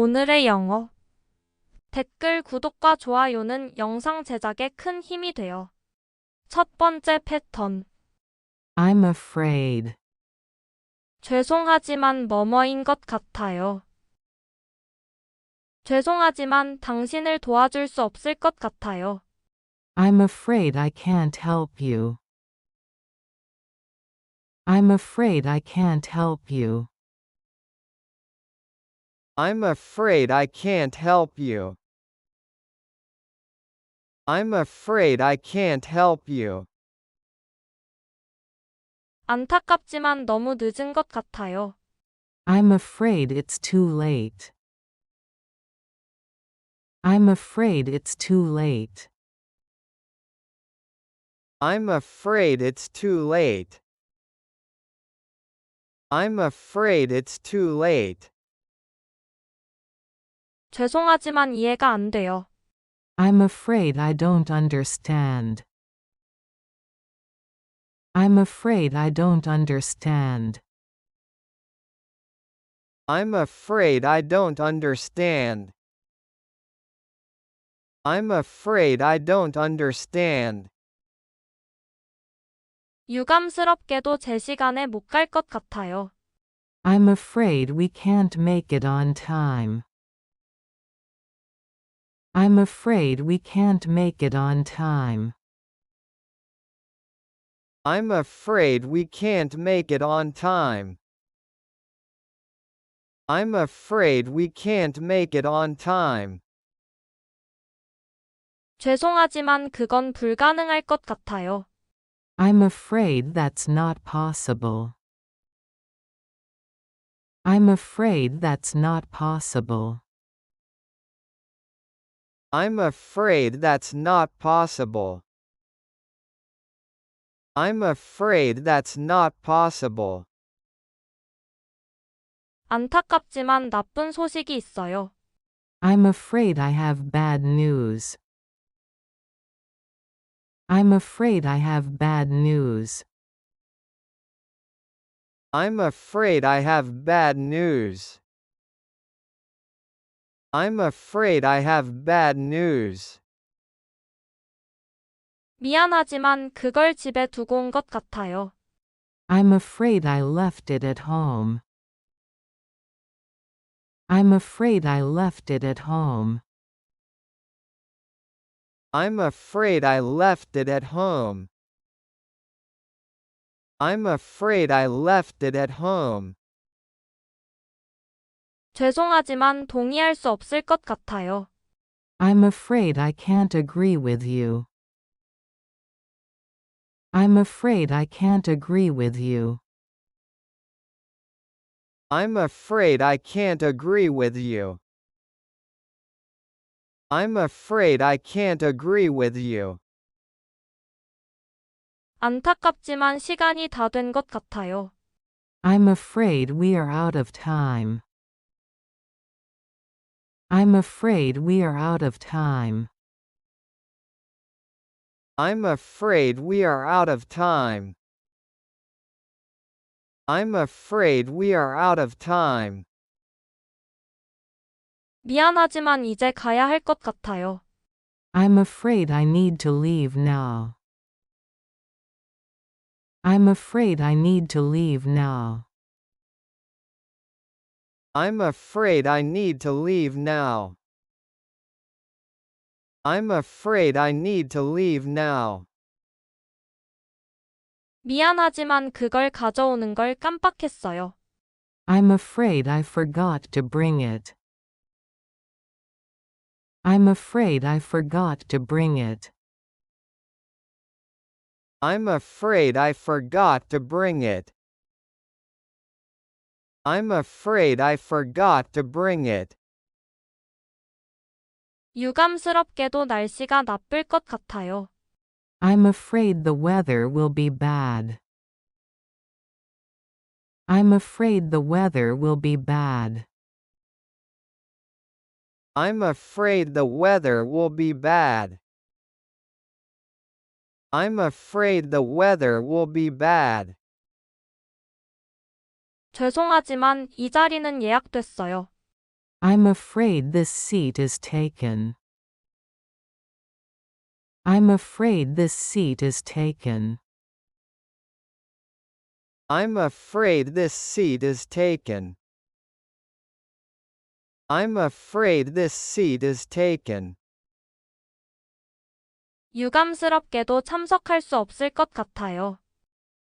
오늘의 영어. 댓글, 구독과 좋아요는 영상 제작에 큰 힘이 돼요. 첫 번째 패턴. I'm afraid. 죄송하지만 뭐뭐인 것 같아요. 죄송하지만 당신을 도와줄 수 없을 것 같아요. I'm afraid I can't help you. I'm afraid I can't help you. I'm afraid I can't help you. I'm afraid I can't help you. 안타깝지만 너무 늦은 것 같아요. I'm afraid it's too late. I'm afraid it's too late. I'm afraid it's too late. I'm afraid it's too late. 죄송하지만 이해가 안 돼요. I'm afraid I don't understand. I'm afraid I don't understand. I'm afraid I don't understand. I'm afraid I don't understand. 유감스럽게도 제 시간에 못 갈 것 같아요. I'm afraid we can't make it on time. I'm afraid we can't make it on time. I'm afraid we can't make it on time. I'm afraid we can't make it on time. 죄송하지만 그건 불가능할 것 같아요. I'm afraid that's not possible. I'm afraid that's not possible. I'm afraid that's not possible. I'm afraid that's not possible. 안타깝지만 나쁜 소식이 있어요. I'm afraid I have bad news. I'm afraid I have bad news. I'm afraid I have bad news. I'm afraid I have bad news. 미안하지만 그걸 집에 두고 온 것 같아요. I'm afraid I left it at home. I'm afraid I left it at home. I'm afraid I left it at home. I'm afraid I left it at home. 죄송하지만 동의할 수 없을 것 같아요. I'm afraid I can't agree with you. I'm afraid I can't agree with you. I'm afraid I can't agree with you. I'm afraid I can't agree with you. 안타깝지만 시간이 다 된 것 같아요. I'm afraid we are out of time. I'm afraid we are out of time. I'm afraid we are out of time. I'm afraid we are out of time. 미안하지만 이제 가야 할 것 같아요. I'm afraid I need to leave now. I'm afraid I need to leave now. I'm afraid I need to leave now. I'm afraid I need to leave now. 미안하지만 그걸 가져오는 걸 깜빡했어요. I'm afraid I forgot to bring it. I'm afraid I forgot to bring it. I'm afraid I forgot to bring it. I'm afraid I forgot to bring it. 유감스럽게도 날씨가 나쁠 것 같아요. I'm afraid the weather will be bad. I'm afraid the weather will be bad. I'm afraid the weather will be bad. I'm afraid the weather will be bad. 죄송하지만 이 자리는 예약됐어요. I'm afraid this seat is taken. I'm afraid this seat is taken. I'm afraid this seat is taken. I'm afraid this seat is taken. 유감스럽게도 참석할 수 없을 것 같아요.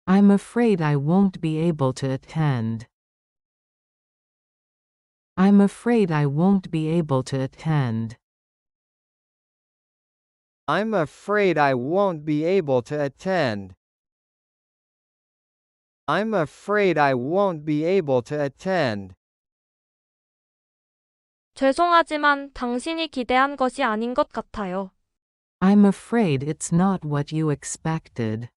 I'm afraid I won't be able to attend. I'm afraid I won't be able to attend. I'm afraid I won't be able to attend. I'm afraid I won't be able to attend. 죄송하지만 당신이 기대한 것이 아닌 것 같아요. I'm afraid it's not what you expected.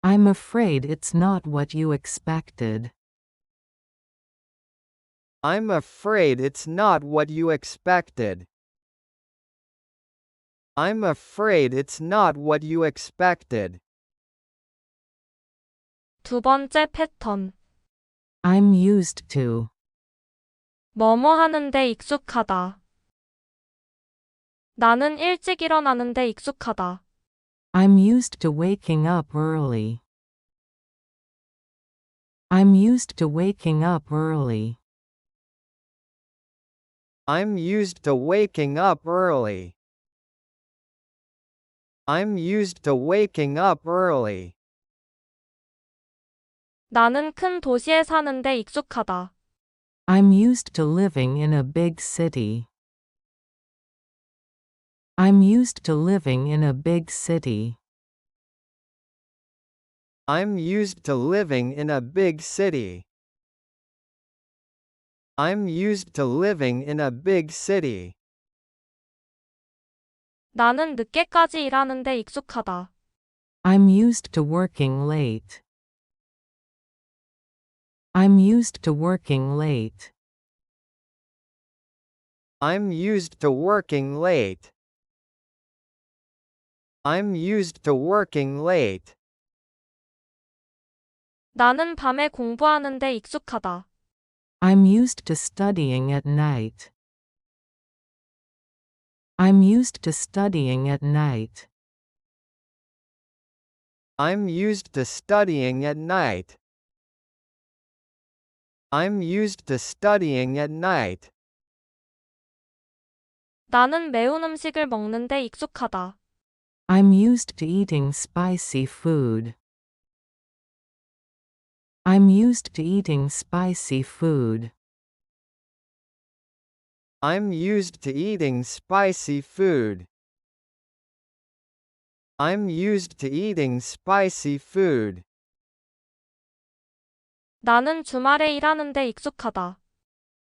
I'm afraid it's not what you expected. I'm afraid it's not what you expected. I'm afraid it's not what you expected. 두 번째 패턴. I'm used to. 뭐뭐 하는데 익숙하다. 나는 일찍 일어나는데 익숙하다. I'm used to waking up early. I'm used to waking up early. I'm used to waking up early. I'm used to waking up early. 나는 큰 도시에 사는데 익숙하다. I'm used to living in a big city. I'm used to living in a big city. I'm used to living in a big city. I'm used to living in a big city. 나는 늦게까지 일하는데 익숙하다. I'm used to working late. I'm used to working late. I'm used to working late. I'm used to working late. 나는 밤에 공부하는데 익숙하다. I'm used to studying at night. I'm used to studying at night. I'm used to studying at night. I'm used to studying at night. 나는 매운 음식을 먹는데 익숙하다. I'm used to eating spicy food. I'm used to eating spicy food. I'm used to eating spicy food. I'm used to eating spicy food. 나는 주말에 일하는데 익숙하다.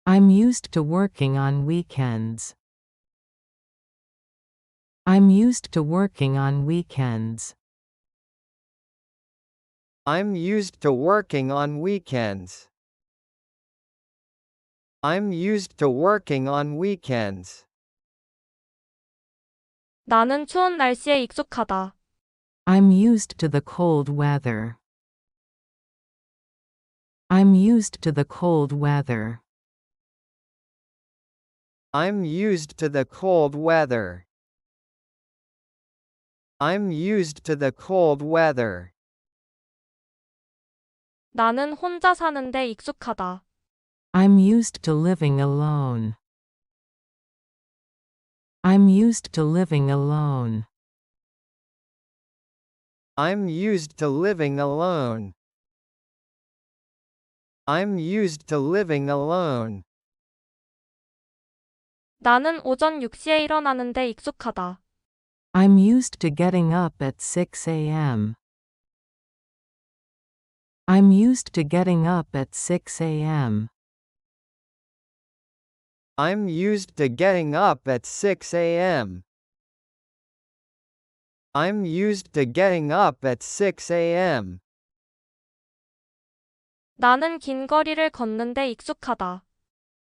I'm used to working on weekends. I'm used to working on weekends. I'm used to working on weekends. I'm used to working on weekends. 나는 추운 날씨에 익숙하다. I'm used to the cold weather. I'm used to the cold weather. I'm used to the cold weather. I'm used to the cold weather. 나는 혼자 사는데 익숙하다. I'm used to living alone. I'm used to living alone. I'm used to living alone. I'm used to living alone. 나는 오전 6시에 일어나는데 익숙하다. I'm used to getting up at 6 a.m. I'm used to getting up at 6 a.m. I'm used to getting up at 6 a.m. I'm used to getting up at 6 a.m. 나는 긴 거리를 걷는데 익숙하다.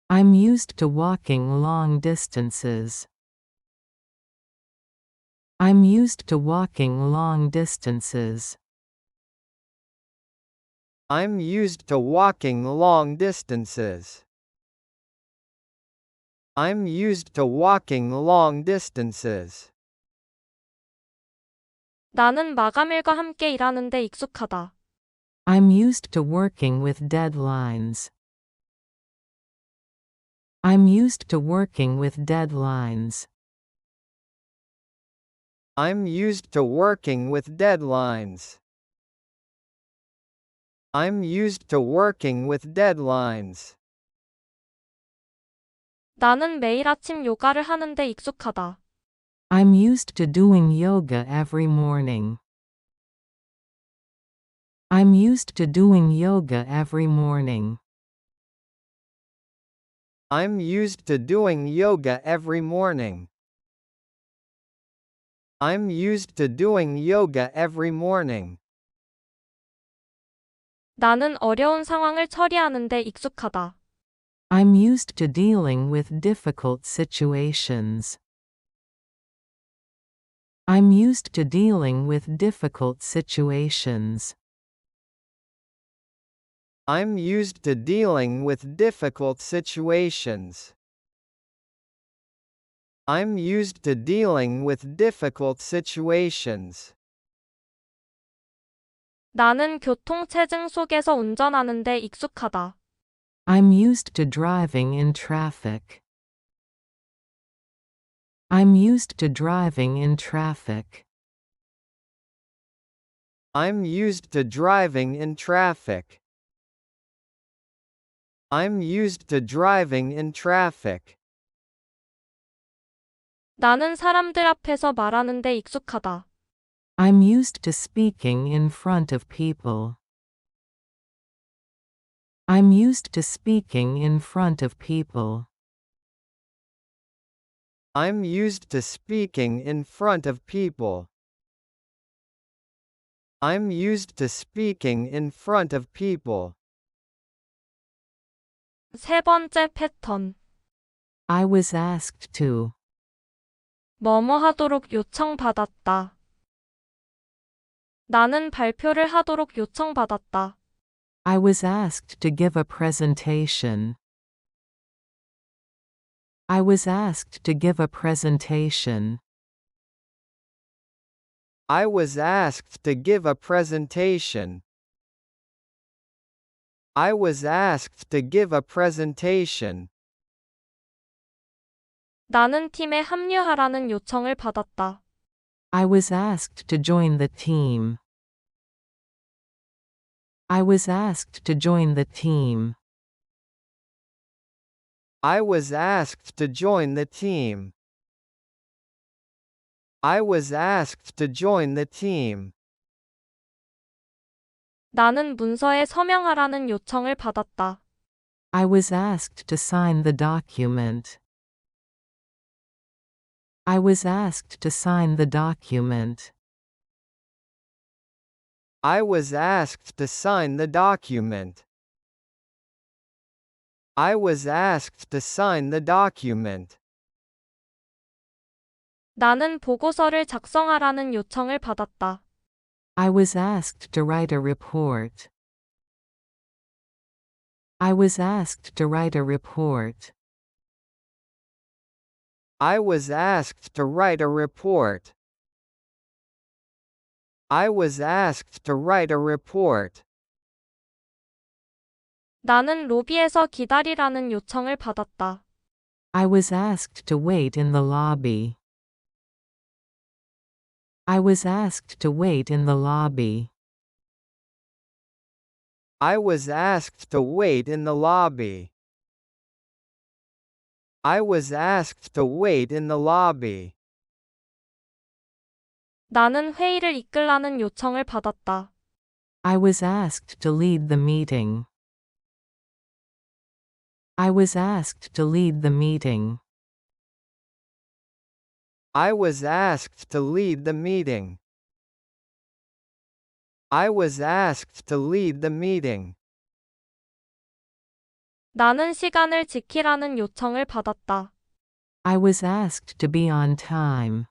I'm used to walking long distances. I'm used to walking long distances. I'm used to walking long distances. I'm used to walking long distances. 나는 마감일과 함께 일하는 데 익숙하다. I'm used to working with deadlines. I'm used to working with deadlines. I'm used to working with deadlines. I'm used to working with deadlines. 나는 매일 아침 요가를 하는 데 익숙하다. I'm used to doing yoga every morning. I'm used to doing yoga every morning. I'm used to doing yoga every morning. I'm used to doing yoga every morning. 나는 어려운 상황을 처리하는 데 익숙하다. I'm used to dealing with difficult situations. I'm used to dealing with difficult situations. I'm used to dealing with difficult situations. I'm used to dealing with difficult situations. 나는 교통체증 속에서 운전하는 데 익숙하다. I'm used to driving in traffic. I'm used to driving in traffic. I'm used to driving in traffic. I'm used to driving in traffic. 나는 사람들 앞에서 말하는 데 익숙하다. I'm used to speaking in front of people. I'm used to speaking in front of people. I'm used to speaking in front of people. I'm used to speaking in front of people. 세 번째 패턴. I was asked to. 뭐뭐 하도록 요청받았다. 나는 발표를 하도록 요청받았다. I was asked to give a presentation. I was asked to give a presentation. I was asked to give a presentation. I was asked to give a presentation. 나는 팀에 합류하라는 요청을 받았다. I was asked to join the team. I was asked to join the team. I was asked to join the team. I was asked to join the team. 나는 문서에 서명하라는 요청을 받았다. I was asked to sign the document. I was asked to sign the document. I was asked to sign the document. I was asked to sign the document. 나는 보고서를 작성하라는 요청을 받았다. I was asked to write a report. I was asked to write a report. I was asked to write a report. I was asked to write a report. 나는 로비에서 기다리라는 요청을 받았다. I was asked to wait in the lobby. I was asked to wait in the lobby. I was asked to wait in the lobby. I was asked to wait in the lobby. 나는 회의를 이끌라는 요청을 받았다. I was asked to lead the meeting. I was asked to lead the meeting. I was asked to lead the meeting. I was asked to lead the meeting. 나는 시간을 지키라는 요청을 받았다. I was asked to be on time.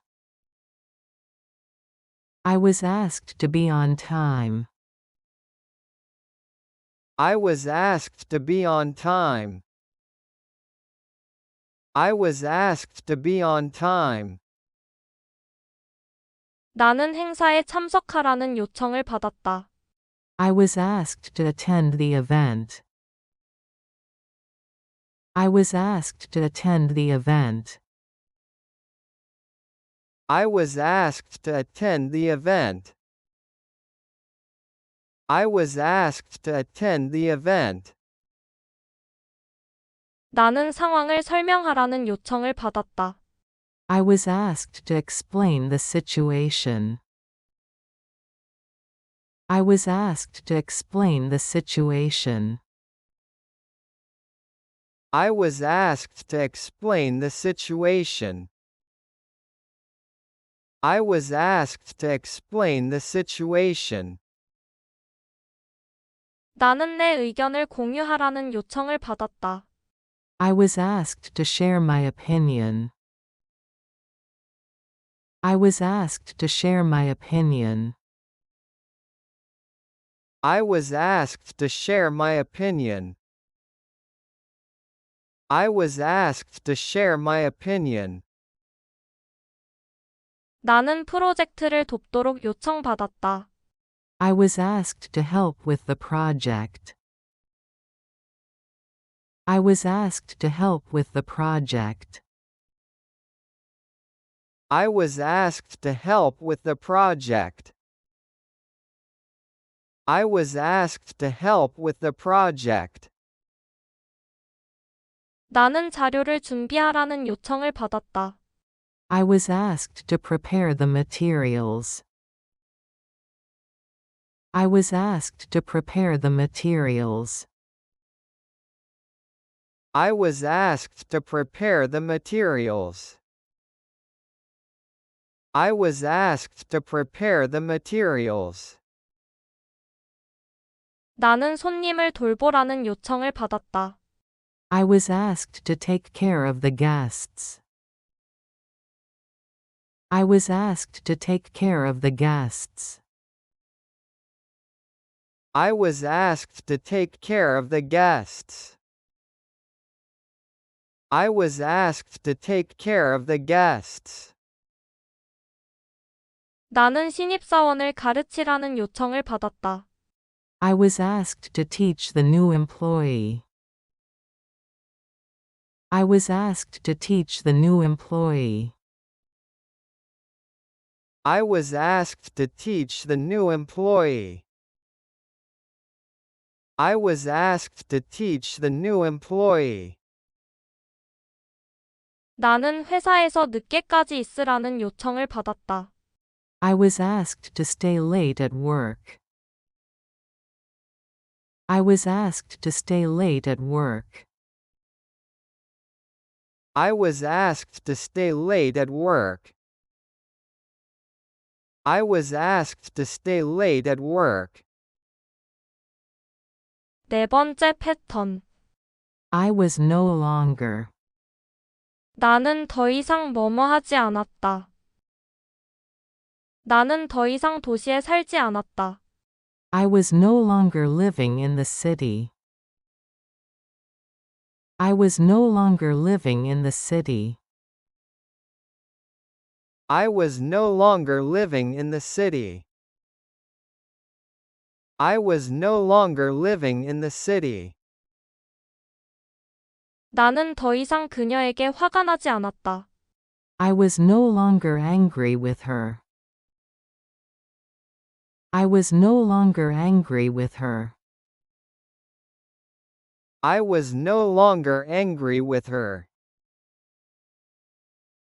I was asked to be on time. I was asked to be on time. I was asked to be on time. 나는 행사에 참석하라는 요청을 받았다. I was asked to attend the event. I was asked to attend the event. I was asked to attend the event. I was asked to attend the event. 나는 상황을 설명하라는 요청을 받았다. I was asked to explain the situation. I was asked to explain the situation. I was asked to explain the situation. I was asked to explain the situation. 나는 내 의견을 공유하라는 요청을 받았다. I was asked to share my opinion. I was asked to share my opinion. I was asked to share my opinion. I was asked to share my opinion. 나는 프로젝트를 돕도록 요청받았다. I was asked to help with the project. I was asked to help with the project. I was asked to help with the project. I was asked to help with the project. 나는 자료를 준비하라는 요청을 받았다. I was asked to prepare the materials. I was asked to prepare the materials. I was asked to prepare the materials. I was asked to prepare the materials. 나는 손님을 돌보라는 요청을 받았다. I was asked to take care of the guests. I was asked to take care of the guests. I was asked to take care of the guests. I was asked to take care of the guests. 나는 신입사원을 가르치라는 요청을 받았다. I was asked to teach the new employee. I was asked to teach the new employee. I was asked to teach the new employee. I was asked to teach the new employee. 나는 회사에서 늦게까지 있으라는 요청을 받았다. I was asked to stay late at work. I was asked to stay late at work. I was asked to stay late at work. I was asked to stay late at work. 네 번째 패턴. I was no longer. 나는 더 이상 뭐뭐 하지 않았다. 나는 더 이상 도시에 살지 않았다. I was no longer living in the city. I was no longer living in the city. I was no longer living in the city. I was no longer living in the city. 나는 더 이상 그녀에게 화가 나지 않았다. I was no longer angry with her. I was no longer angry with her. I was no longer angry with her.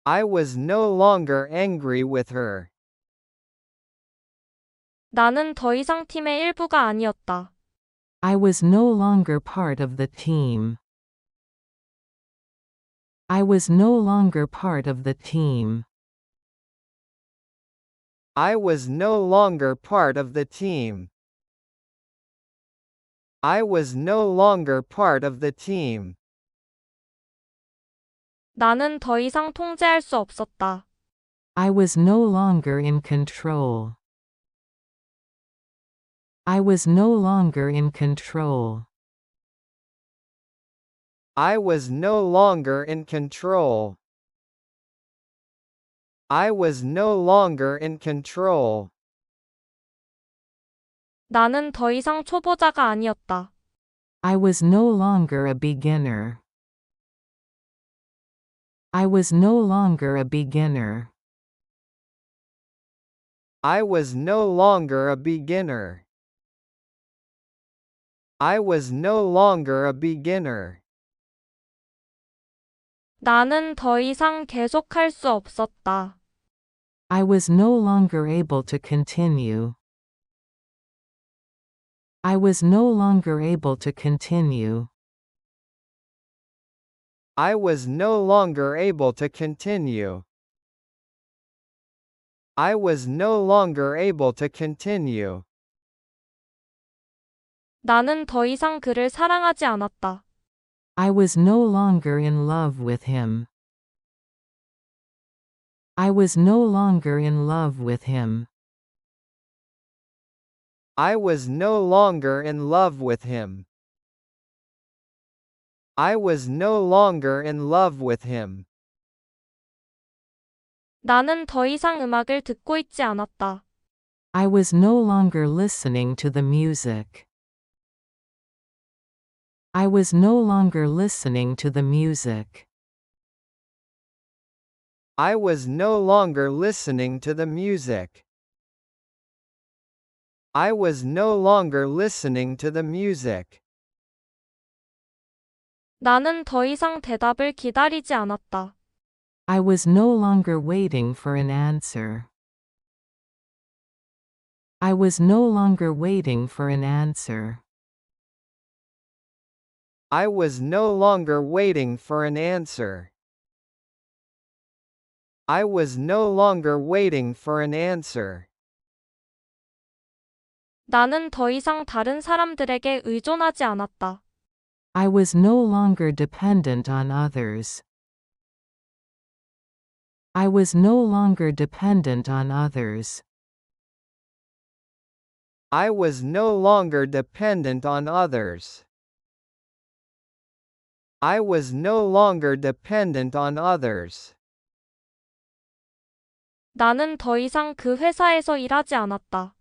I was no longer angry with her. 나는 더 이상 팀의 일부가 아니었다. I was no longer part of the team. I was no longer part of the team. I was no longer part of the team. I was no longer part of the team. 나는 더 이상 통제할 수 없었다. I was no longer in control. I was no longer in control. I was no longer in control. I was no longer in control. 나는 더 이상 초보자가 아니었다. I was no longer a beginner. I was no longer a beginner. I was no longer a beginner. I was no longer a beginner. 나는 더 이상 계속할 수 없었다. I was no longer able to continue. I was no longer able to continue. I was no longer able to continue. I was no longer able to continue. 나는 더 이상 그를 사랑하지 않았다. I was no longer in love with him. I was no longer in love with him. I was no longer in love with him. I was no longer in love with him. 나는 더 이상 음악을 듣고 있지 않았다. I was no longer listening to the music. I was no longer listening to the music. I was no longer listening to the music. I was no longer listening to the music. 나는 더 이상 대답을 기다리지 않았다. I was no longer waiting for an answer. I was no longer waiting for an answer. I was no longer waiting for an answer. I was no longer waiting for an answer. 나는 더 이상 다른 사람들에게 의존하지 않았다. I was no longer dependent on others. I was no longer dependent on others. I was no longer dependent on others. I was no longer dependent on others. 나는 더 이상 그 회사에서 일하지 않았다.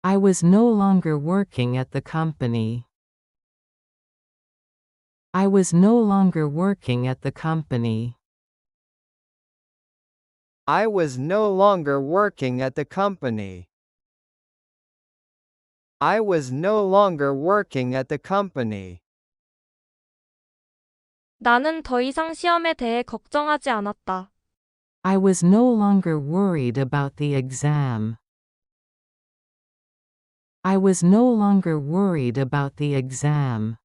I was no longer working at the company. I was no longer working at the company. I was no longer working at the company. I was no longer working at the company. 나는 더 이상 시험에 대해 걱정하지 않았다. I was no longer worried about the exam. I was no longer worried about the exam.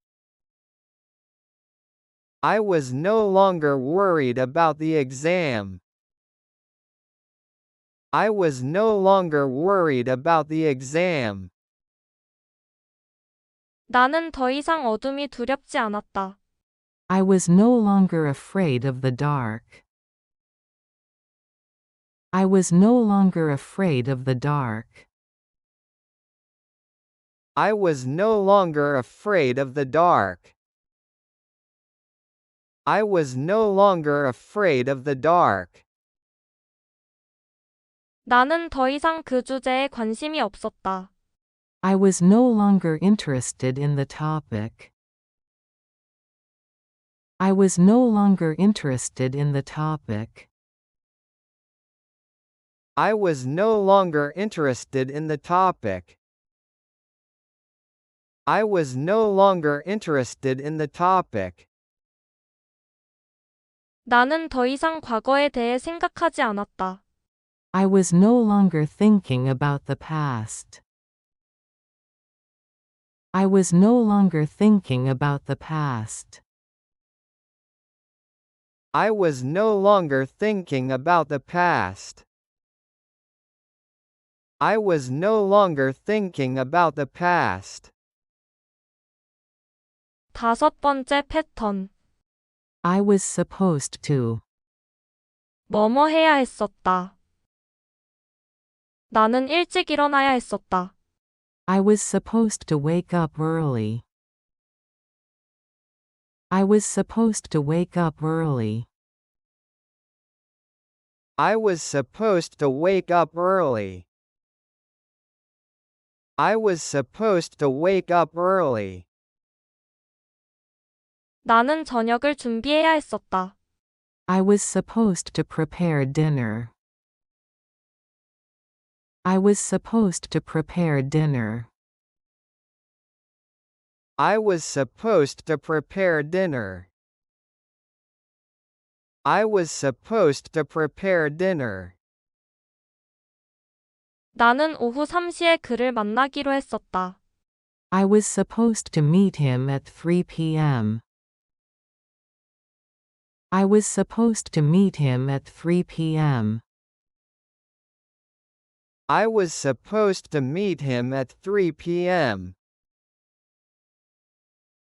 I was no longer worried about the exam. I was no longer worried about the exam. 나는 더 이상 어둠이 두렵지 않았다. I was no longer afraid of the dark. I was no longer afraid of the dark. I was no longer afraid of the dark. I was no longer afraid of the dark. 나는 더 이상 그 주제에 관심이 없었다. I was no longer interested in the topic. I was no longer interested in the topic. I was no longer interested in the topic. I was no longer interested in the topic. 나는 더 이상 과거에 대해 생각하지 않았다. I was no longer thinking about the past. I was no longer thinking about the past. I was no longer thinking about the past. I was no longer thinking about the past. 다섯 번째 패턴. I was supposed to. 뭐뭐 해야 했었다. 나는 일찍 일어나야 했었다. I was supposed to wake up early. I was supposed to wake up early. I was supposed to wake up early. I was supposed to wake up early. 나는 저녁을 준비해야 했었다. I was supposed to prepare dinner. I was supposed to prepare dinner. I was supposed to prepare dinner. I was supposed to prepare dinner. 나는 오후 3시에 그를 만나기로 했었다. I was supposed to meet him at 3 p.m. I was supposed to meet him at 3 p.m. I was supposed to meet him at 3 p.m.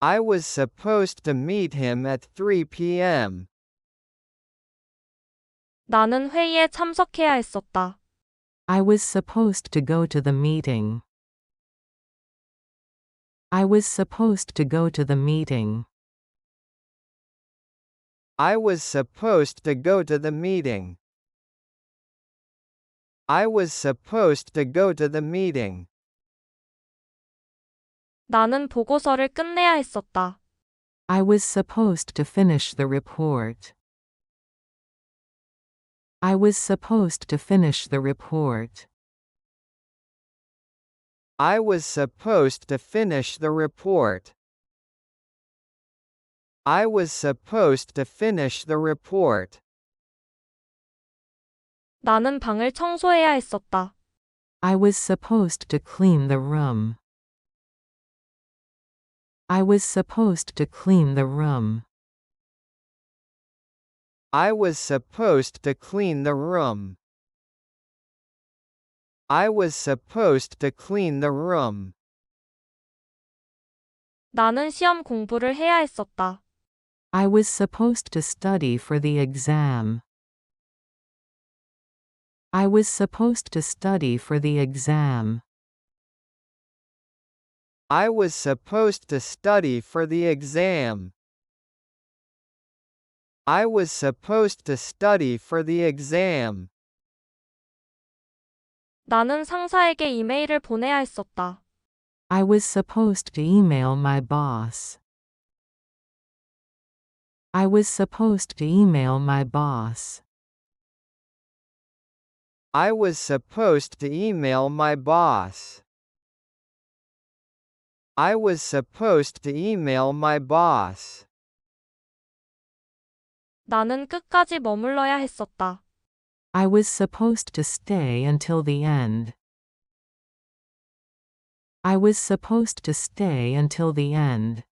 I was supposed to meet him at 3 p.m. 나는 회의에 참석해야 했었다. I was supposed to go to the meeting. I was supposed to go to the meeting. I was supposed to go to the meeting. I was supposed to go to the meeting. 나는 보고서를 끝내야 했었다. I was supposed to finish the report. I was supposed to finish the report. I was supposed to finish the report. I was supposed to finish the report. 나는 방을 청소해야 했었다. I was supposed to clean the room. I was supposed to clean the room. I was supposed to clean the room. I was supposed to clean the room. 나는 시험 공부를 해야 했었다. I was supposed to study for the exam. I was supposed to study for the exam. I was supposed to study for the exam. I was supposed to study for the exam. 나는 상사에게 이메일을 보내야 했었다. I was supposed to email my boss. I was supposed to email my boss. I was supposed to email my boss. I was supposed to email my boss. 나는 끝까지 머물러야 했었다. I was supposed to stay until the end. I was supposed to stay until the end.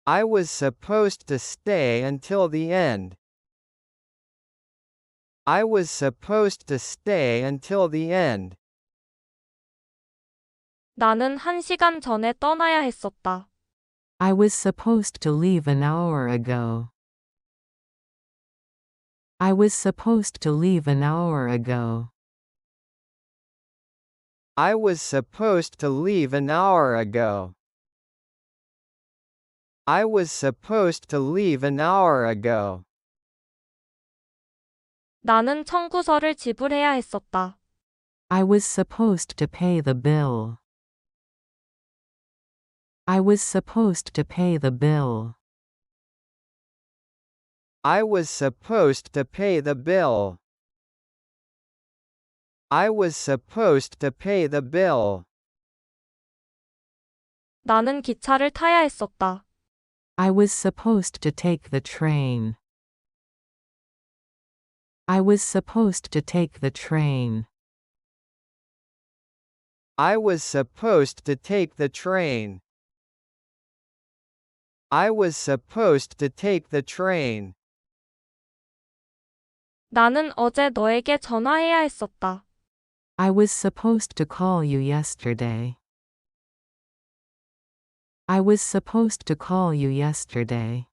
I was supposed to stay until the end. I was supposed to stay until the end. 나는 1시간 전에 떠나야 했었다. I was supposed to leave an hour ago. I was supposed to leave an hour ago. I was supposed to leave an hour ago. I was supposed to leave an hour ago. 나는 청구서를 지불해야 했었다. I was supposed to pay the bill. I was supposed to pay the bill. I was supposed to pay the bill. I was supposed to pay the bill. 나는 기차를 타야 했었다. I was supposed to take the train. I was supposed to take the train. I was supposed to take the train. I was supposed to take the train. 나는 어제 너에게 전화해야 했었다. I was supposed to call you yesterday. I was supposed to call you yesterday.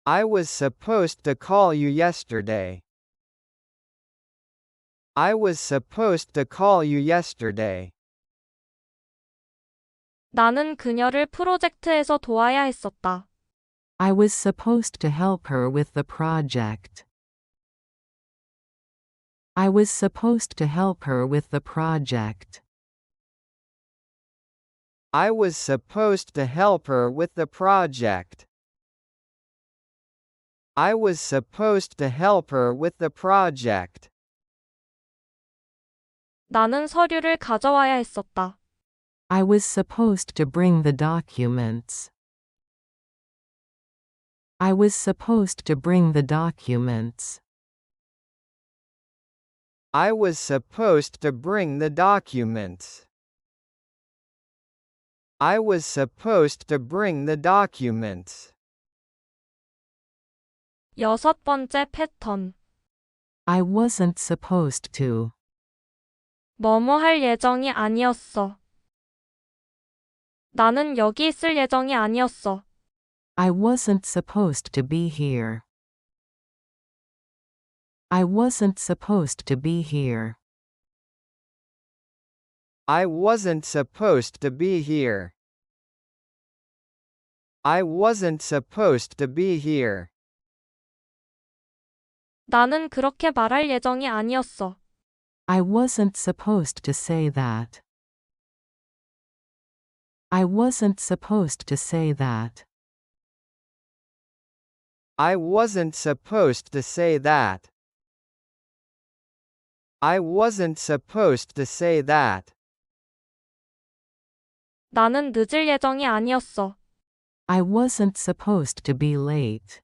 I was supposed to call you yesterday. I was supposed to call you yesterday. 나는 그녀를 프로젝트에서 도와야 했었다. I was supposed to help her with the project. I was supposed to help her with the project. I was supposed to help her with the project. I was supposed to help her with the project. 나는 서류를 가져와야 했었다. I was supposed to bring the documents. I was supposed to bring the documents. I was supposed to bring the documents. I was supposed to bring the documents. 여섯 번째 패턴. I wasn't supposed to. 뭐뭐 할 예정이 아니었어. 나는 여기 있을 예정이 아니었어. I wasn't supposed to be here. I wasn't supposed to be here. I wasn't supposed to be here. I wasn't supposed to be here. 나는 그렇게 말할 예정이 아니었어. I wasn't supposed to say that. I wasn't supposed to say that. I wasn't supposed to say that. I wasn't supposed to say that. 나는 늦을 예정이 아니었어. I wasn't supposed to be late.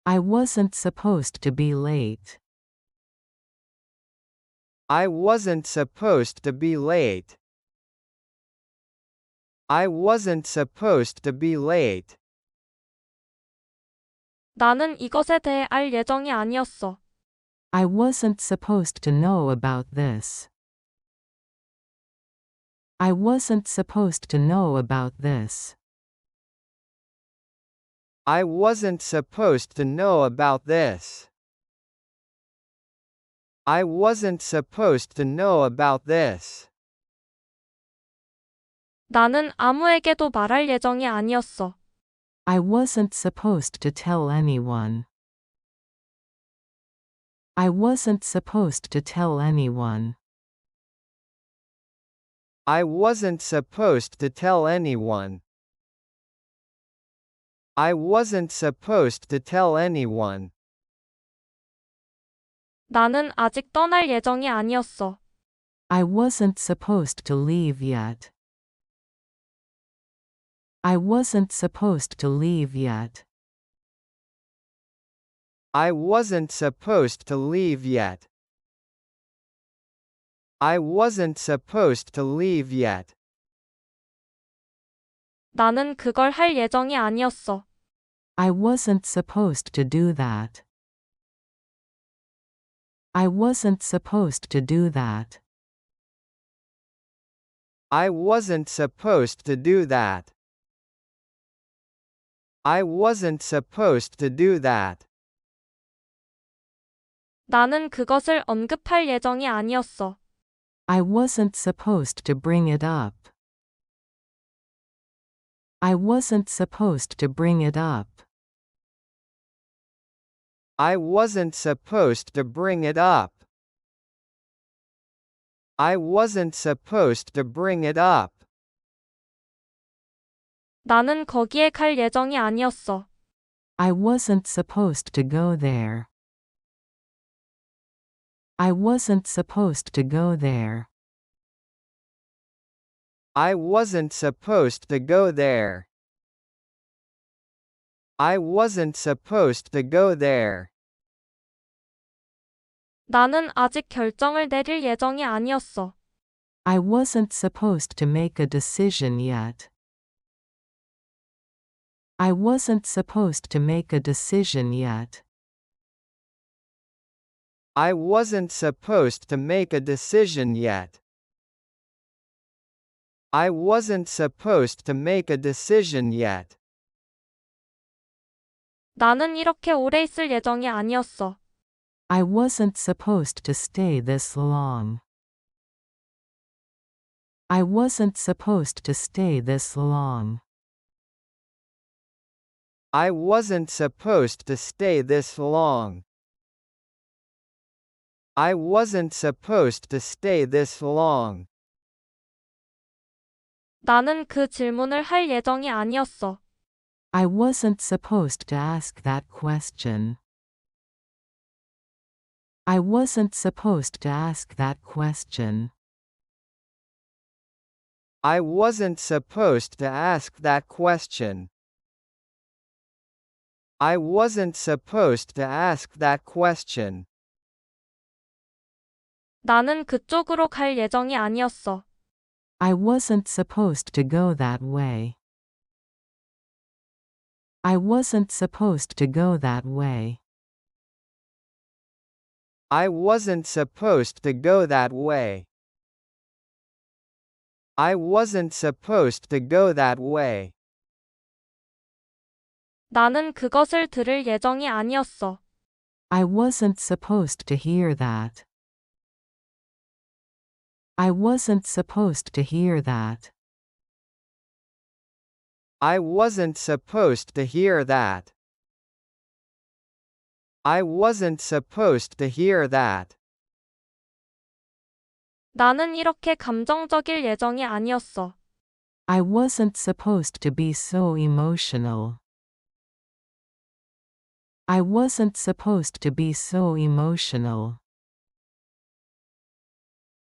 I wasn't supposed to be late. I wasn't supposed to be late. I wasn't supposed to be late. 나는 이것에 대해 알 예정이 아니었어. I wasn't supposed to know about this. I wasn't supposed to know about this. I wasn't supposed to know about this. I wasn't supposed to know about this. 나는 아무에게도 말할 예정이 아니었어. I wasn't supposed to tell anyone. I wasn't supposed to tell anyone. I wasn't supposed to tell anyone. I wasn't supposed to tell anyone. 나는 아직 떠날 예정이 아니었어. I wasn't supposed to leave yet. I wasn't supposed to leave yet. I wasn't supposed to leave yet. I wasn't supposed to leave yet. 나는 그걸 할 예정이 아니었어. I wasn't supposed to do that. I wasn't supposed to do that. I wasn't supposed to do that. I wasn't supposed to do that. 나는 그것을 언급할 예정이 아니었어. I wasn't supposed to bring it up. I wasn't supposed to bring it up. I wasn't supposed to bring it up. I wasn't supposed to bring it up. 나는 거기에 갈 예정이 아니었어. I wasn't supposed to go there. I wasn't supposed to go there. I wasn't supposed to go there. I wasn't supposed to go there. 나는 아직 결정을 내릴 예정이 아니었어. I wasn't supposed to make a decision yet. I wasn't supposed to make a decision yet. I wasn't supposed to make a decision yet. I wasn't supposed to make a decision yet. 나는 이렇게 오래 있을 예정이 아니었어. I wasn't supposed to stay this long. I wasn't supposed to stay this long. I wasn't supposed to stay this long. I wasn't supposed to stay this long. 나는 그 질문을 할 예정이 아니었어. I wasn't supposed to ask that question. I wasn't supposed to ask that question. I wasn't supposed to ask that question. I wasn't supposed to ask that question. 나는 그쪽으로 갈 예정이 아니었어. I wasn't supposed to go that way. I wasn't supposed to go that way. I wasn't supposed to go that way. I wasn't supposed to go that way. 나는 그것을 들을 예정이 아니었어. I wasn't supposed to hear that. I wasn't supposed to hear that. I wasn't supposed to hear that. I wasn't supposed to hear that. 나는 이렇게 감정적일 예정이 아니었어. I wasn't supposed to be so emotional. I wasn't supposed to be so emotional.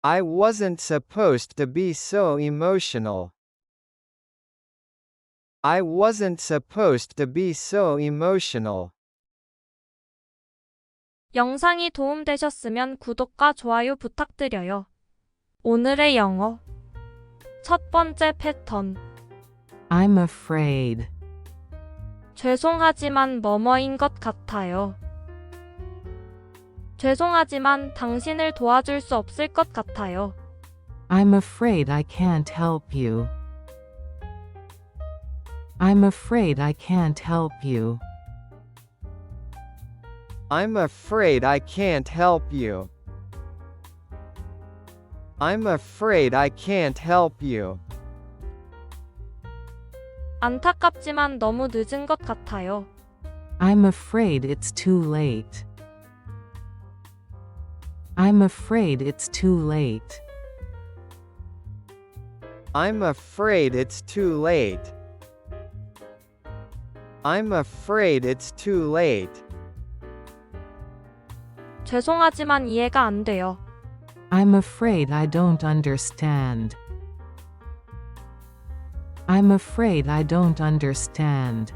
I wasn't supposed to be so emotional. I wasn't supposed to be so emotional. 영상이 도움되셨으면 구독과 좋아요 부탁드려요. 오늘의 영어. 첫 번째 패턴. I'm afraid. 죄송하지만 뭐뭐인 것 같아요. 죄송하지만 당신을 도와줄 수 없을 것 같아요. I'm afraid I can't help you. I'm afraid I can't help you. I'm afraid I can't help you. I'm afraid I can't help you. 안타깝지만 너무 늦은 것 같아요. I'm afraid it's too late. I'm afraid it's too late. I'm afraid it's too late. I'm afraid it's too late. 죄송하지만 이해가 안 돼요. I'm afraid I don't understand. I'm afraid I don't understand.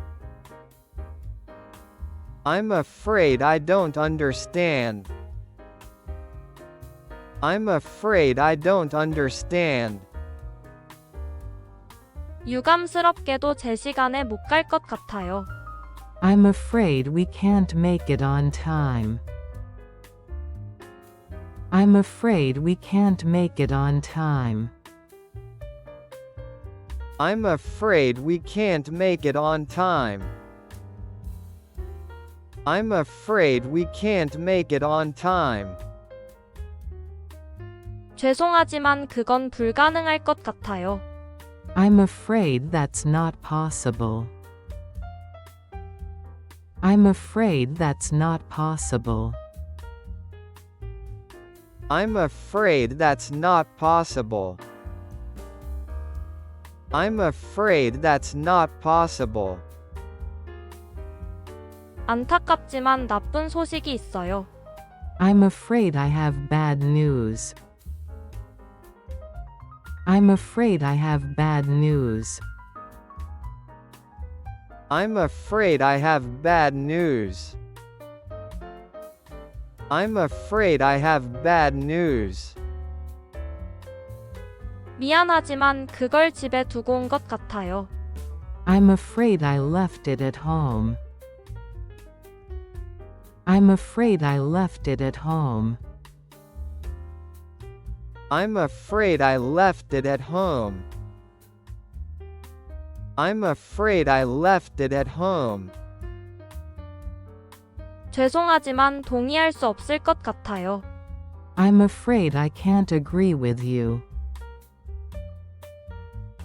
I'm afraid I don't understand. I'm afraid I don't understand. 유감스럽게도 제 시간에 못 갈 것 같아요. I'm afraid we can't make it on time. I'm afraid we can't make it on time. I'm afraid we can't make it on time. I'm afraid we can't make it on time. 죄송하지만 그건 불가능할 것 같아요. I'm afraid that's not possible. I'm afraid that's not possible. I'm afraid that's not possible. I'm afraid that's not possible. 안타깝지만 나쁜 소식이 있어요. I'm afraid I have bad news. I'm afraid I have bad news. I'm afraid I have bad news. I'm afraid I have bad news. 미안하지만 그걸 집에 두고 온 것 같아요. I'm afraid I left it at home. I'm afraid I left it at home. I'm afraid I left it at home. I'm afraid I left it at home. 죄송하지만 동의할 수 없을 것 같아요. I'm afraid I can't agree with you.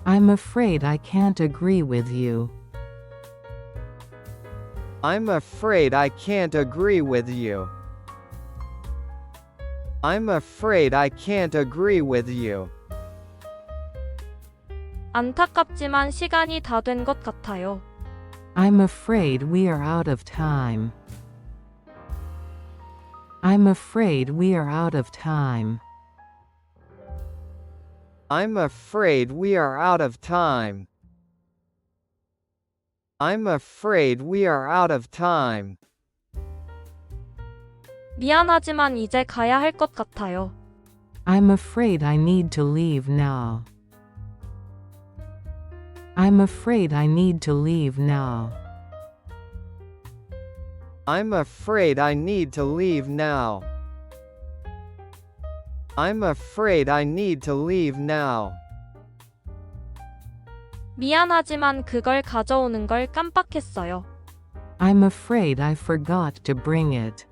I'm afraid I can't agree with you. I'm afraid I can't agree with you. I'm afraid I can't agree with you. 안타깝지만 시간이 다 된 것 같아요. I'm afraid we are out of time. I'm afraid we are out of time. I'm afraid we are out of time. I'm afraid we are out of time. 미안하지만 이제 가야 할 것 같아요. I'm afraid I need to leave now. I'm afraid I need to leave now. I'm afraid I need to leave now. I'm afraid I need to leave now. 미안하지만 그걸 가져오는 걸 깜빡했어요. I'm afraid I forgot to bring it.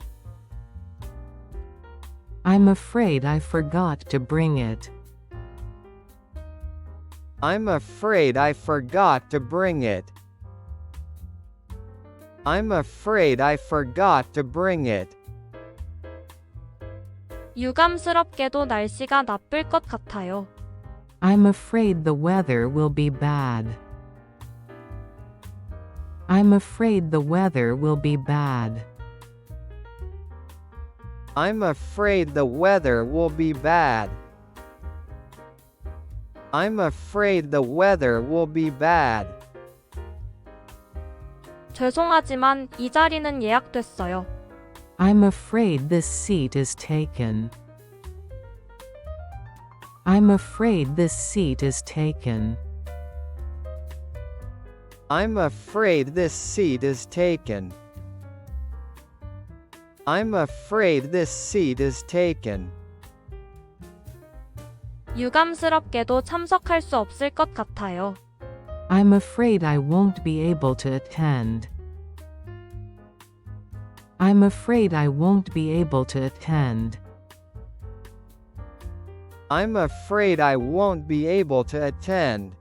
I'm afraid I forgot to bring it. I'm afraid I forgot to bring it. I'm afraid I forgot to bring it. 유감스럽게도 날씨가 나쁠 것 같아요. I'm afraid the weather will be bad. I'm afraid the weather will be bad. I'm afraid the weather will be bad. I'm afraid the weather will be bad. 죄송하지만 이 자리는 예약됐어요. I'm afraid this seat is taken. I'm afraid this seat is taken. I'm afraid this seat is taken. I'm afraid this seat is taken. 유감스럽게도 참석할 수 없을 것 같아요. I'm afraid I won't be able to attend. I'm afraid I won't be able to attend. I'm afraid I won't be able to attend.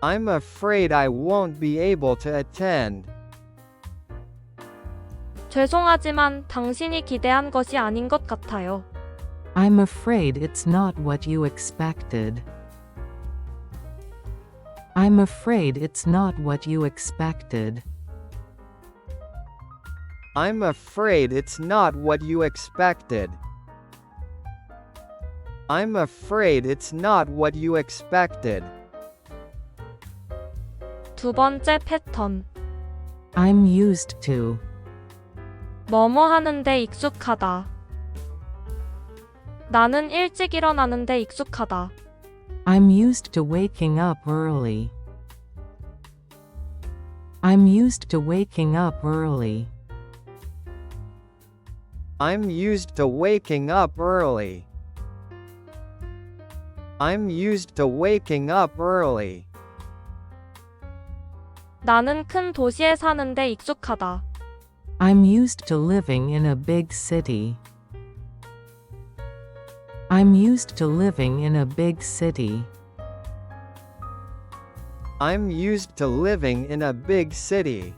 I'm afraid I won't be able to attend. 죄송하지만 당신이 기대한 것이 아닌 것 같아요. I'm afraid it's not what you expected. I'm afraid it's not what you expected. I'm afraid it's not what you expected. I'm afraid it's not what you expected. 두 번째 패턴. I'm used to. 뭐뭐 하는데 익숙하다. 나는 일찍 일어나는데 익숙하다. I'm used to waking up early. I'm used to waking up early. I'm used to waking up early. I'm used to waking up early. 나는 큰 도시에 사는데 익숙하다. I'm used to living in a big city. I'm used to living in a big city. I'm used to living in a big city.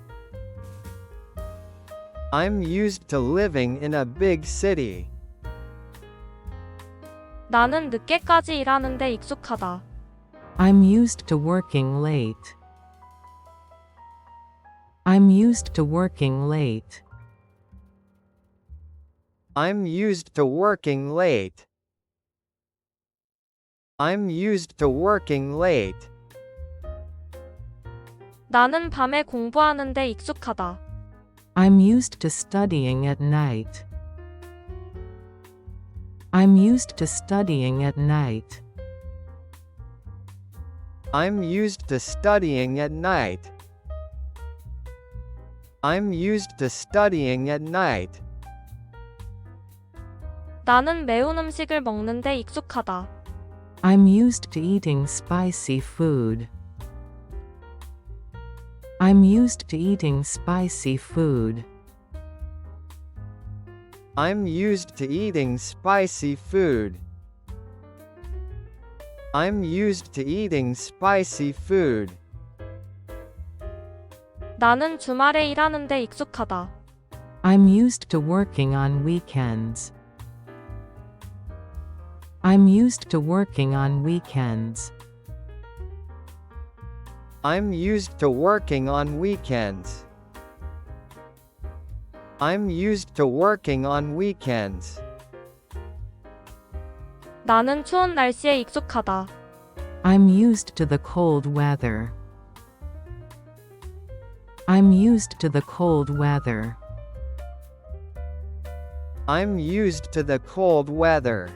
I'm used to living in a big city. 나는 늦게까지 일하는데 익숙하다. I'm used to working late. I'm used to working late. I'm used to working late. I'm used to working late. 나는 밤에 공부하는데 익숙하다. I'm used to studying at night. I'm used to studying at night. I'm used to studying at night. I'm used to studying at night. 나는 매운 음식을 먹는데 익숙하다. I'm used to eating spicy food. I'm used to eating spicy food. I'm used to eating spicy food. I'm used to eating spicy food. 나는 주말에 일하는 데 익숙하다. I'm used to working on weekends. I'm used to working on weekends. I'm used to working on weekends. I'm used to working on weekends. 나는 추운 날씨에 익숙하다. I'm used to the cold weather. I'm used to the cold weather. I'm used to the cold weather.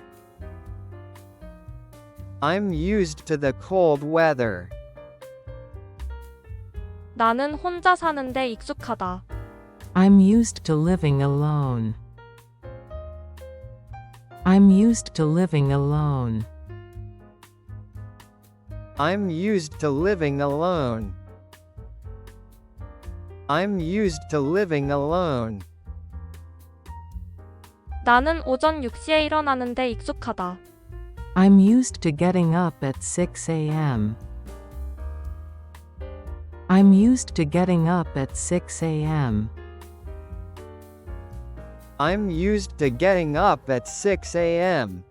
I'm used to the cold weather. 나는 혼자 사는 데 익숙하다. I'm used to living alone. I'm used to living alone. I'm used to living alone. I'm used to living alone. 나는 오전 6시에 일어나는 데 익숙하다. I'm used to getting up at 6 a.m. I'm used to getting up at 6 a.m. I'm used to getting up at 6 a.m.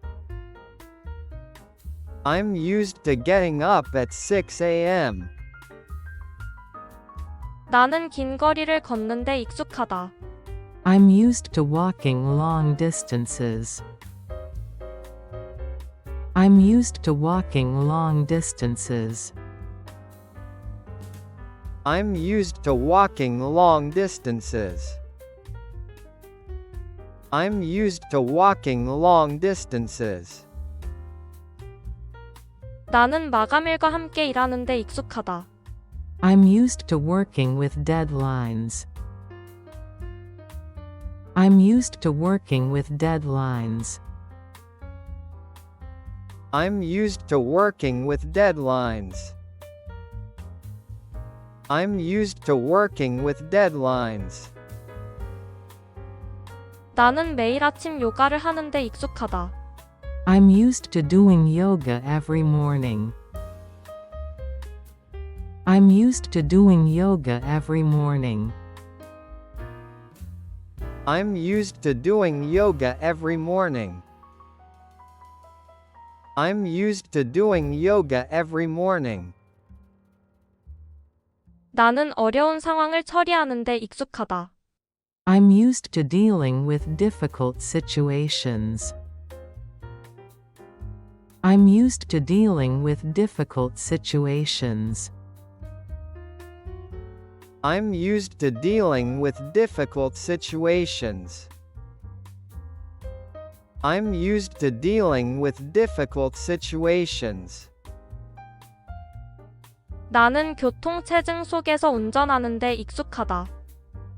I'm used to getting up at 6 a.m. 나는 긴 거리를 걷는 데 익숙하다. I'm used to walking long distances. I'm used to walking long distances. I'm used to walking long distances. I'm used to walking long distances. 나는 마감일과 함께 일하는 데 익숙하다. I'm used to working with deadlines. I'm used to working with deadlines. I'm used to working with deadlines. I'm used to working with deadlines. 나는 매일 아침 요가를 하는 데 익숙하다. I'm used to doing yoga every morning. I'm used to doing yoga every morning. I'm used to doing yoga every morning. I'm used to doing yoga every morning. 나는 어려운 상황을 처리하는 데 익숙하다. I'm used to dealing with difficult situations. I'm used to dealing with difficult situations. I'm used to dealing with difficult situations. I'm used to dealing with difficult situations. 나는 교통체증 속에서 운전하는 데 익숙하다.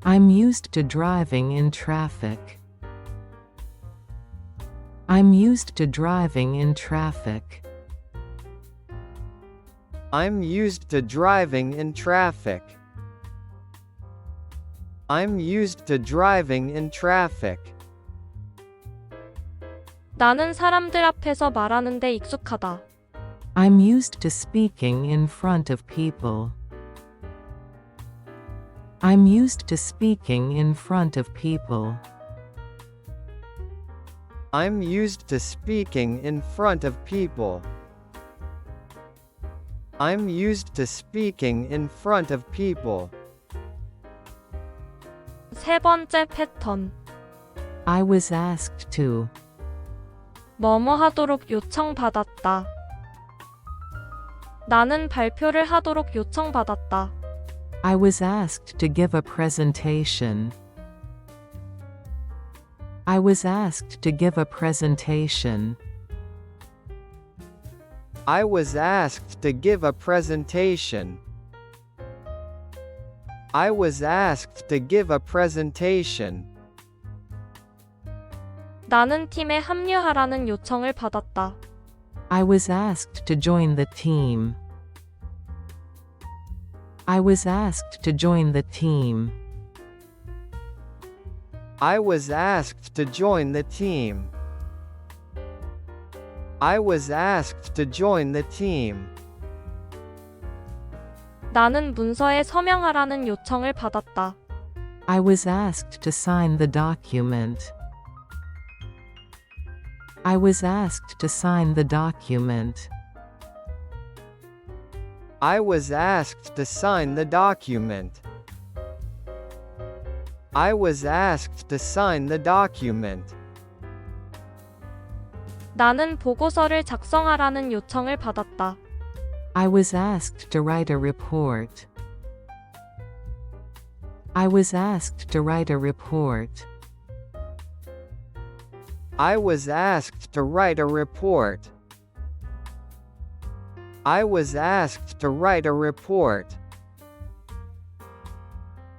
I'm used to driving in traffic. I'm used to driving in traffic. I'm used to driving in traffic. I'm used to driving in traffic. 나는 사람들 앞에서 말하는 데 익숙하다. I'm used to speaking in front of people. I'm used to speaking in front of people. I'm used to speaking in front of people. I'm used to speaking in front of people. 세 번째 패턴. I was asked to. 뭐뭐 하도록 요청받았다. 나는 발표를 하도록 요청받았다. I was asked to give a presentation. I was asked to give a presentation. I was asked to give a presentation. I was asked to give a presentation. 나는 팀에 합류하라는 요청을 받았다. I was asked to join the team. I was asked to join the team. I was asked to join the team. I was asked to join the team. 나는 문서에 서명하라는 요청을 받았다. I was asked to sign the document. I was asked to sign the document. I was asked to sign the document. I was asked to sign the document. 나는 보고서를 작성하라는 요청을 받았다. I was asked to write a report. I was asked to write a report. I was asked to write a report. I was asked to write a report.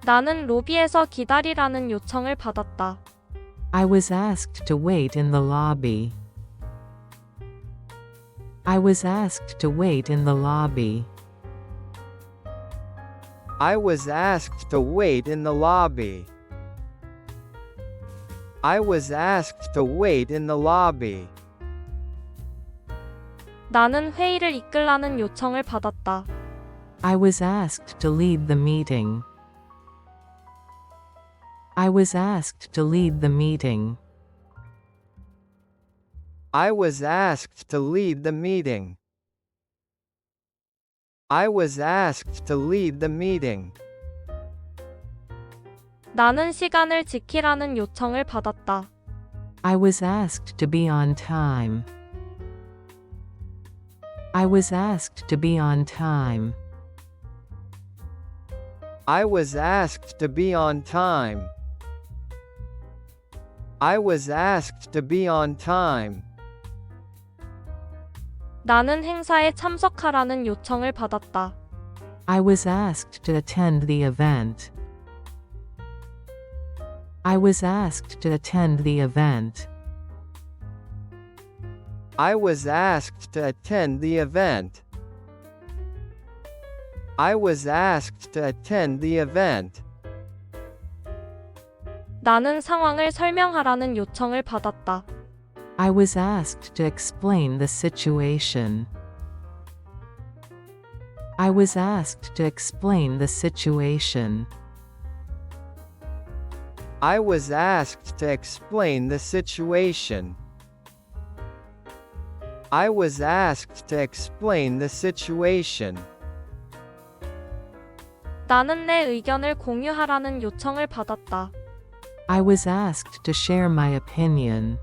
나는 로비에서 기다리라는 요청을 받았다. I was asked to wait in the lobby. I was asked to wait in the lobby. I was asked to wait in the lobby. I was asked to wait in the lobby. 나는 회의를 이끌라는 요청을 받았다. I was asked to lead the meeting. I was asked to lead the meeting. I was asked to lead the meeting. I was asked to lead the meeting. 나는 시간을 지키라는 요청을 받았다. I was asked to be on time. I was asked to be on time. I was asked to be on time. I was asked to be on time. 나는 행사에 참석하라는 요청을 받았다. I was asked to attend the event. I was asked to attend the event. I was asked to attend the event. I was asked to attend the event. 나는 상황을 설명하라는 요청을 받았다. I was asked to explain the situation. I was asked to explain the situation. I was asked to explain the situation. I was asked to explain the situation. 나는 내 의견을 공유하라는 요청을 받았다. I was asked to share my opinion.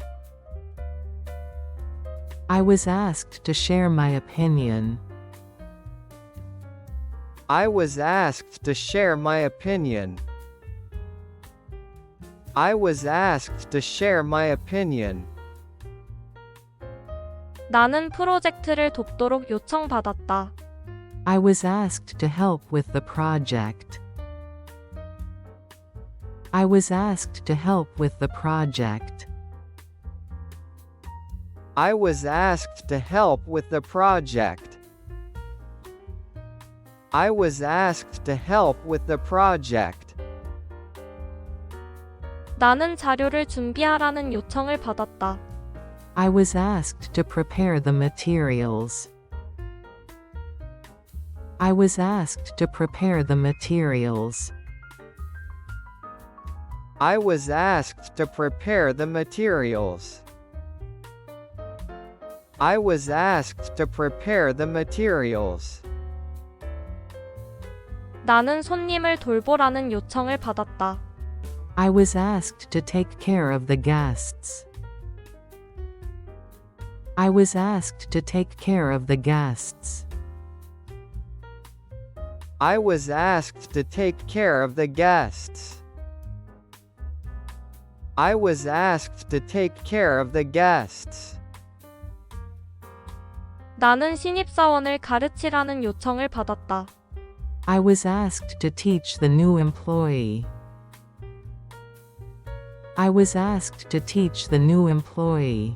I was asked to share my opinion. I was asked to share my opinion. I was asked to share my opinion. 나는 프로젝트를 돕도록 요청받았다. I was asked to help with the project. I was asked to help with the project. I was asked to help with the project. I was asked to help with the project. 나는 자료를 준비하라는 요청을 받았다. I was asked to prepare the materials. I was asked to prepare the materials. I was asked to prepare the materials. I was asked to prepare the materials. 나는 손님을 돌보라는 요청을 받았다. I was asked to take care of the guests. I was asked to take care of the guests. I was asked to take care of the guests. I was asked to take care of the guests. 나는 신입사원을 가르치라는 요청을 받았다. I was asked to teach the new employee. I was asked to teach the new employee.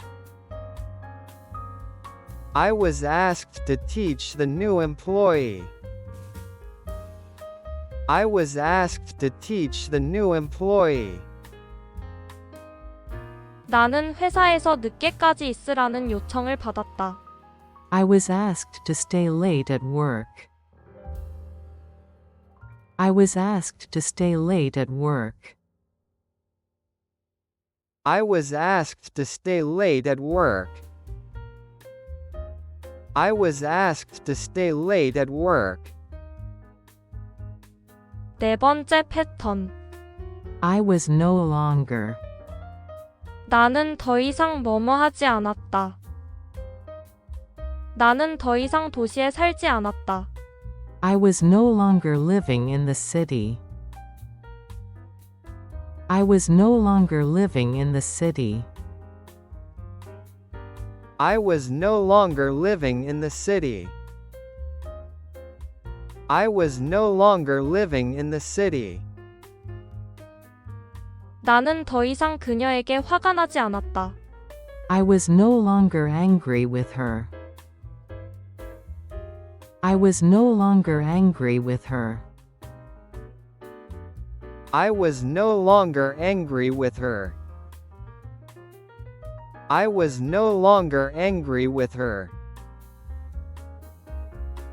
I was asked to teach the new employee. I was asked to teach the new employee. 나는 회사에서 늦게까지 있으라는 요청을 받았다. I was asked to stay late at work. I was asked to stay late at work. I was asked to stay late at work. I was asked to stay late at work. 네 번째 패턴. I was no longer. 나는 더 이상 뭐뭐 하지 않았다. 나는 더 이상 도시에 살지 않았다. I was no longer living in the city. I was no longer living in the city. I was no longer living in the city. I was no longer living in the city. 나는 더 이상 그녀에게 화가 나지 않았다. I was no longer angry with her. I was no longer angry with her. I was no longer angry with her. I was no longer angry with her.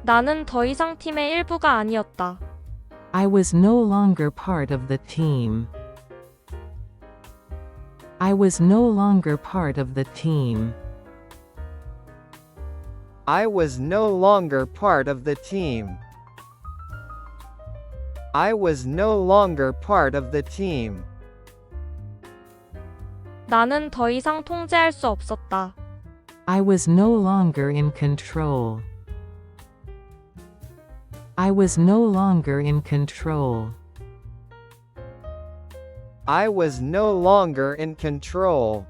나는 더 이상 팀의 일부가 아니었다. I was no longer part of the team. I was no longer part of the team. I was no longer part of the team. I was no longer part of the team. 나는 더 이상 통제할 수 없었다. I was no longer in control. I was no longer in control. I was no longer in control.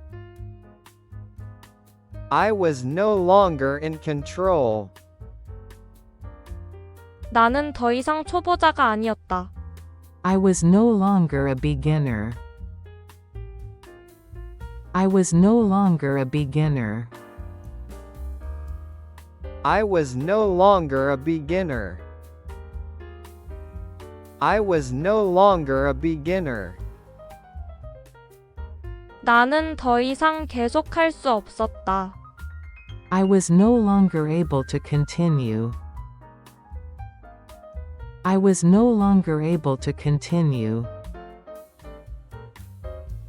I was no longer in control. 나는 더 이상 초보자가 아니었다. I was no longer a beginner. I was no longer a beginner. I was no longer a beginner. I was no longer a beginner. 나는 더 이상 계속할 수 없었다. I was no longer able to continue. I was no longer able to continue.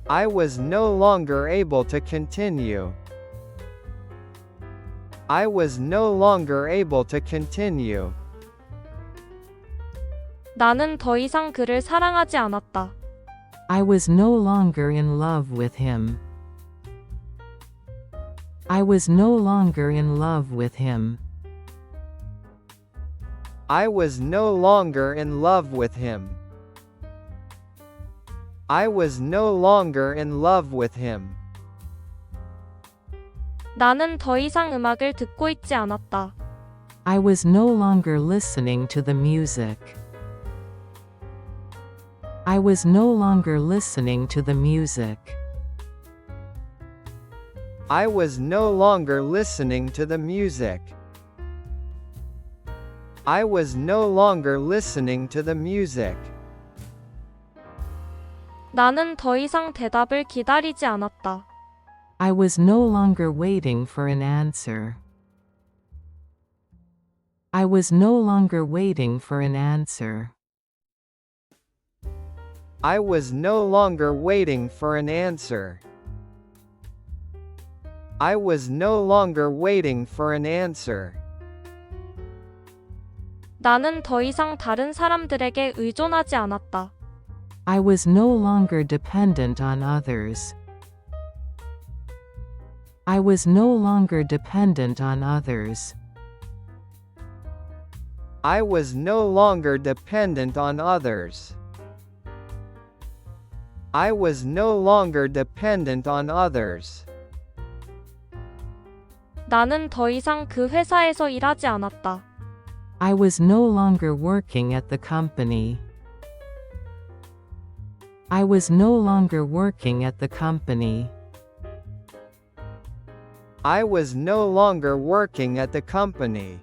I was no longer able to continue. I was no longer able to continue. 나는 더 이상 그를 사랑하지 않았다. I was no longer in love with him. I was no longer in love with him. I was no longer in love with him. I was no longer in love with him. 나는 더 이상 음악을 듣고 있지 않았다. I was no longer listening to the music. I was no longer listening to the music. I was no longer listening to the music. I was no longer listening to the music. 나는 더 이상 대답을 기다리지 않았다. I was no longer waiting for an answer. I was no longer waiting for an answer. I was no longer waiting for an answer. I was no longer waiting for an answer. 나는 더 이상 다른 사람들에게 의존하지 않았다. I was no longer dependent on others. I was no longer dependent on others. I was no longer dependent on others. I was no longer dependent on others. 나는 더 이상 그 회사에서 일하지 않았다. I was no longer working at the company. I was no longer working at the company. I was no longer working at the company.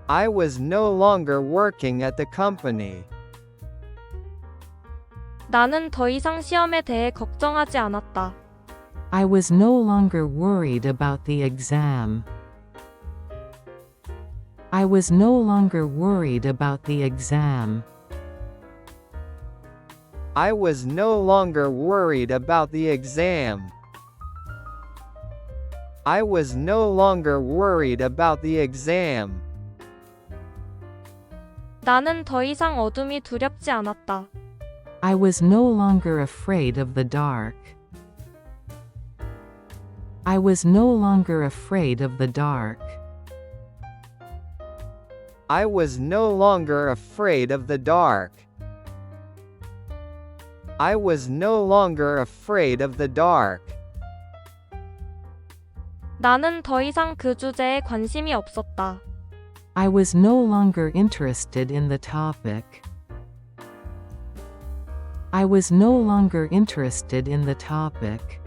I was no longer working at the company. 나는 더 이상 시험에 대해 걱정하지 않았다. I was no longer worried about the exam. I was no longer worried about the exam. I was no longer worried about the exam. I was no longer worried about the exam. 나는 더 이상 어둠이 두렵지 않았다. I was no longer afraid of the dark. I was no longer afraid of the dark. I was no longer afraid of the dark. I was no longer afraid of the dark. 나는 더 이상 그 주제에 관심이 없었다. I was no longer interested in the topic. I was no longer interested in the topic.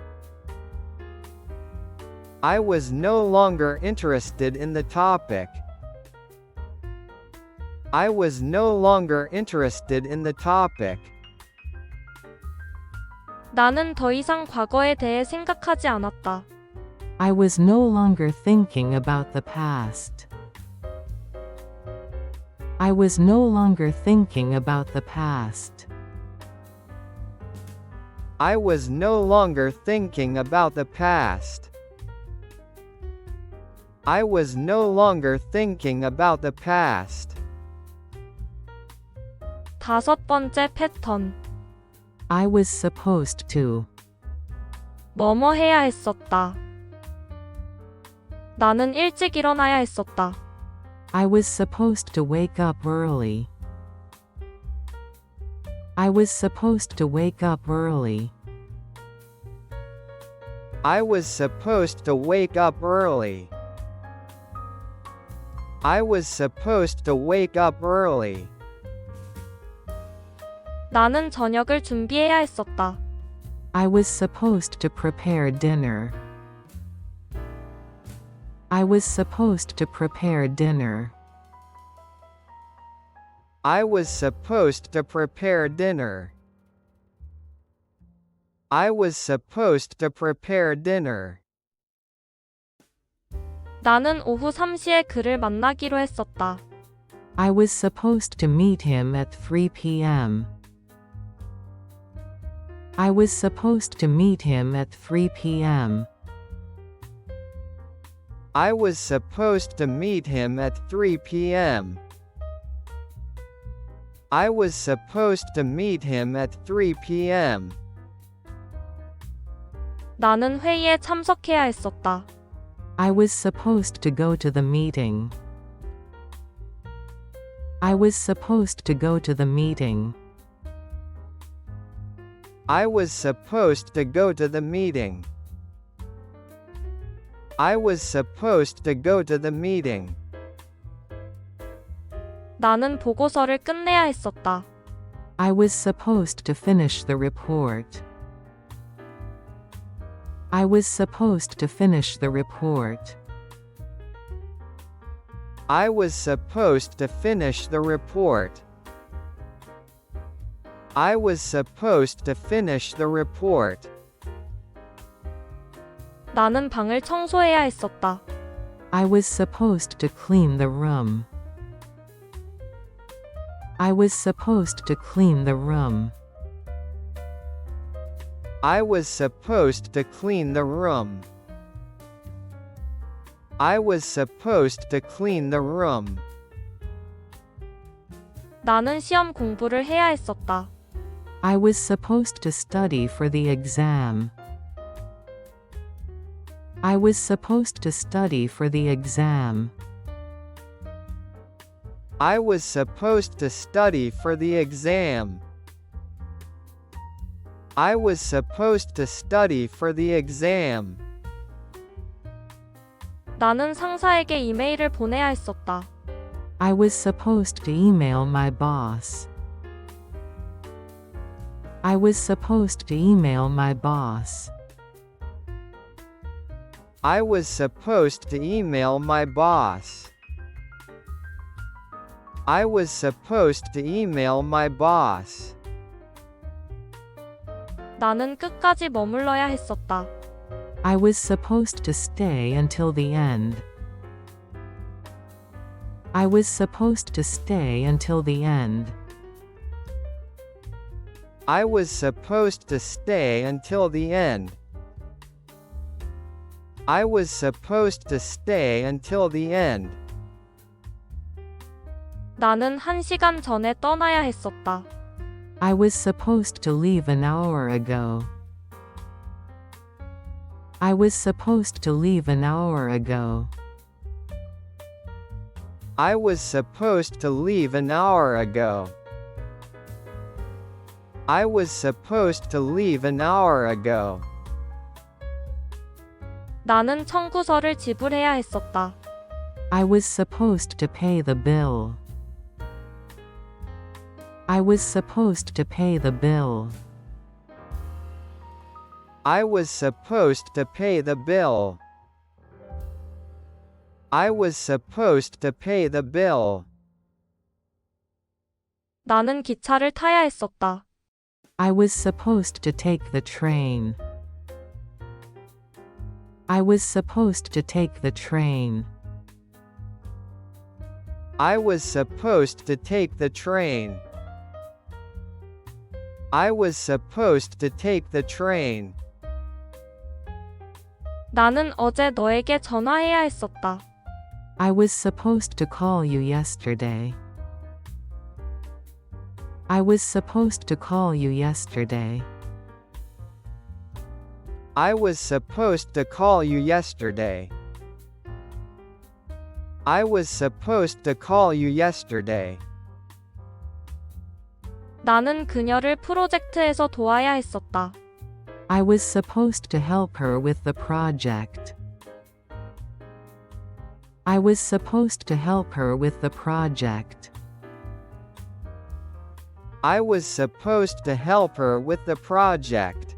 I was no longer interested in the topic. I was no longer interested in the topic. 나는 더 이상 과거에 대해 생각하지 않았다. I was no longer thinking about the past. I was no longer thinking about the past. I was no longer thinking about the past. I was no longer thinking about the past. 다섯 번째 패턴. I was supposed to. 뭐뭐 해야 했었다. 나는 일찍 일어나야 했었다. I was supposed to wake up early. I was supposed to wake up early. I was supposed to wake up early. I was supposed to wake up early. 나는 저녁을 준비해야 했었다. I was supposed to prepare dinner. I was supposed to prepare dinner. I was supposed to prepare dinner. I was supposed to prepare dinner. 나는 오후 3시에 그를 만나기로 했었다. I was supposed to meet him at 3 p.m. I was supposed to meet him at 3 p.m. I was supposed to meet him at 3 p.m. I was supposed to meet him at 3 p.m. 나는 회의에 참석해야 했었다. I was supposed to go to the meeting. I was supposed to go to the meeting. I was supposed to go to the meeting. I was supposed to go to the meeting. 나는 보고서를 끝내야 했었다. I was supposed to finish the report. I was supposed to finish the report. I was supposed to finish the report. I was supposed to finish the report. 나는 방을 청소해야 했었다. I was supposed to clean the room. I was supposed to clean the room. I was supposed to clean the room. I was supposed to clean the room. 나는 시험 공부를 해야 했었다. I was supposed to study for the exam. I was supposed to study for the exam. I was supposed to study for the exam. I was supposed to study for the exam. 나는 상사에게 이메일을 보내야 했었다. I was supposed to email my boss. I was supposed to email my boss. I was supposed to email my boss. I was supposed to email my boss. 나는 끝까지 머물러야 했었다. I was supposed to stay until the end. I was supposed to stay until the end. I was supposed to stay until the end. I was supposed to stay until the end. 나는 1시간 전에 떠나야 했었다. I was supposed to leave an hour ago. I was supposed to leave an hour ago. I was supposed to leave an hour ago. I was supposed to leave an hour ago. 나는 청구서를 지불해야 했었다. I was supposed to pay the bill. I was supposed to pay the bill. I was supposed to pay the bill. I was supposed to pay the bill. 나는 기차를 타야 했었다. I was supposed to take the train. I was supposed to take the train. I was supposed to take the train. I was supposed to take the train. 나는 어제 너에게 전화해야 했었다. I was supposed to call you yesterday. I was supposed to call you yesterday. I was supposed to call you yesterday. I was supposed to call you yesterday. 나는 그녀를 프로젝트에서 도와야 했었다. I was supposed to help her with the project. I was supposed to help her with the project. I was supposed to help her with the project.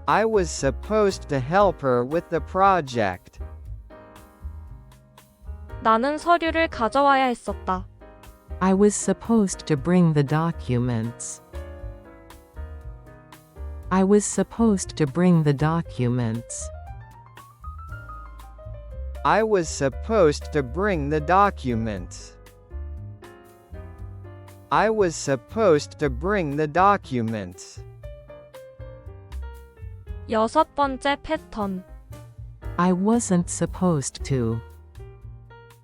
I was supposed to help her with the project. 나는 서류를 가져와야 했었다. I was supposed to bring the documents. I was supposed to bring the documents. I was supposed to bring the documents. I was supposed to bring the documents. 6번째 패턴. I wasn't supposed to.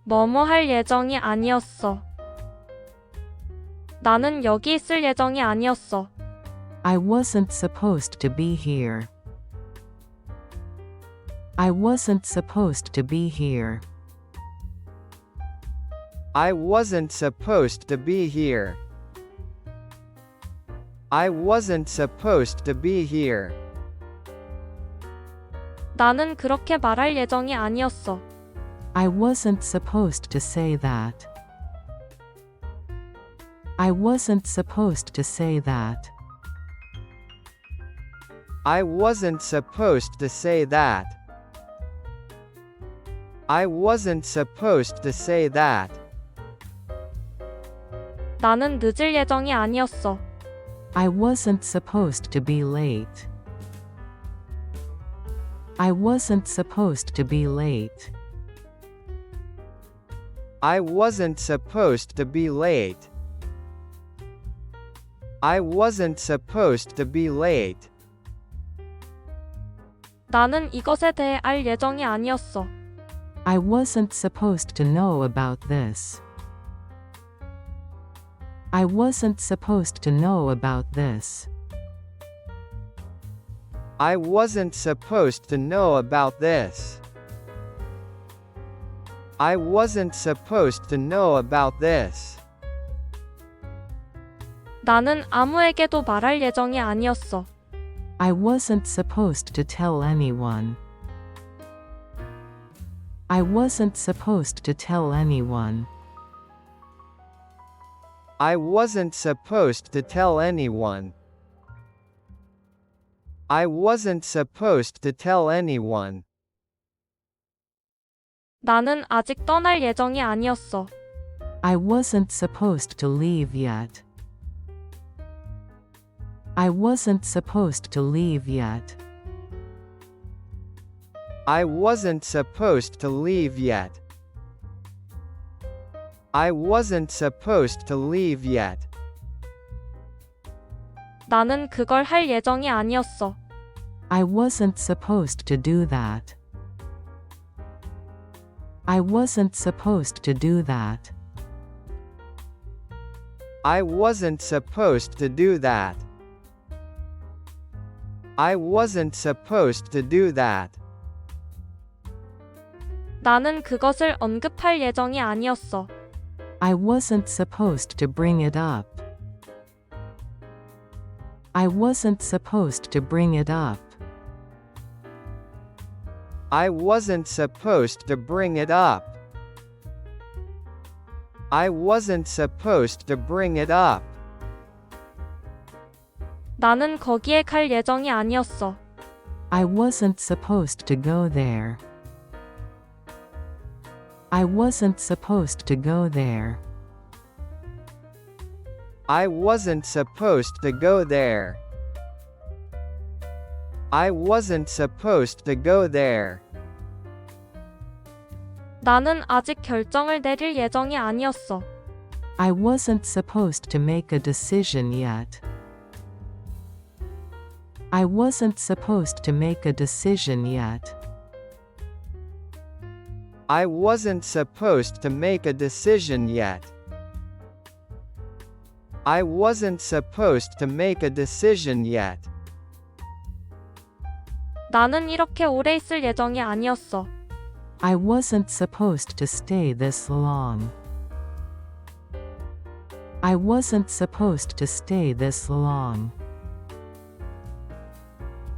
뭐뭐 할 예정이 아니었어. 나는 여기 있을 예정이 아니었어. I wasn't supposed to be here. I wasn't supposed to be here. I wasn't supposed to be here. I wasn't supposed to be here. 나는 그렇게 말할 예정이 아니었어. I wasn't supposed to say that. I wasn't supposed to say that. I wasn't supposed to say that. I wasn't supposed to say that. 나는 늦을 예정이 아니었어. I wasn't supposed to be late. I wasn't supposed to be late. I wasn't supposed to be late. I wasn't supposed to be late. 나는 이것에 대해 알 예정이 아니었어. I wasn't supposed to know about this. I wasn't supposed to know about this. I wasn't supposed to know about this. I wasn't supposed to know about this. 나는 아무에게도 말할 예정이 아니었어. I wasn't supposed to tell anyone. I wasn't supposed to tell anyone. I wasn't supposed to tell anyone. I wasn't supposed to tell anyone. 나는 아직 떠날 예정이 아니었어. I wasn't supposed to leave yet. I wasn't supposed to leave yet. I wasn't supposed to leave yet. I wasn't supposed to leave yet. 나는 그걸 할 예정이 아니었어. I wasn't supposed to do that. I wasn't supposed to do that. I wasn't supposed to do that. I wasn't supposed to do that. 나는 그것을 언급할 예정이 아니었어. I wasn't supposed to bring it up. I wasn't supposed to bring it up. I wasn't supposed to bring it up. I wasn't supposed to bring it up. 나는 거기에 갈 예정이 아니었어. I wasn't supposed to go there. I wasn't supposed to go there. I wasn't supposed to go there. I wasn't supposed to go there. 나는 아직 결정을 내릴 예정이 아니었어. I wasn't supposed to make a decision yet. I wasn't supposed to make a decision yet. I wasn't supposed to make a decision yet. I wasn't supposed to make a decision yet. 나는 이렇게 오래 있을 예정이 아니었어. I wasn't supposed to stay this long. I wasn't supposed to stay this long.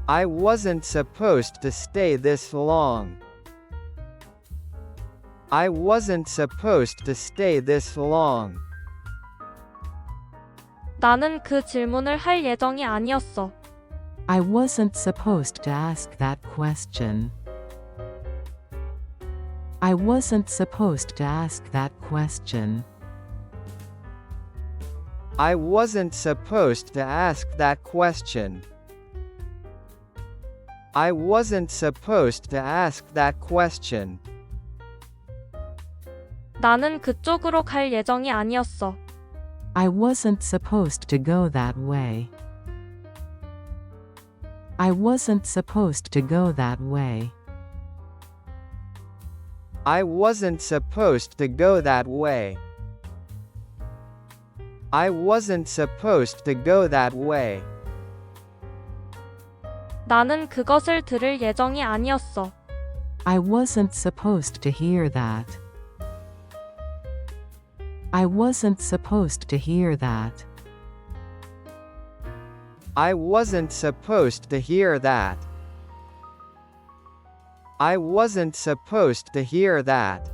I wasn't supposed to stay this long. I wasn't supposed to stay this long. 나는 그 질문을 할 예정이 아니었어. I wasn't supposed to ask that question. I wasn't supposed to ask that question. I wasn't supposed to ask that question. I wasn't supposed to ask that question. 나는 그쪽으로 갈 예정이 아니었어. I wasn't supposed to go that way. I wasn't supposed to go that way. I wasn't supposed to go that way. I wasn't supposed to go that way. 나는 그것을 들을 예정이 아니었어. I wasn't supposed to hear that. I wasn't supposed to hear that. I wasn't supposed to hear that. I wasn't supposed to hear that.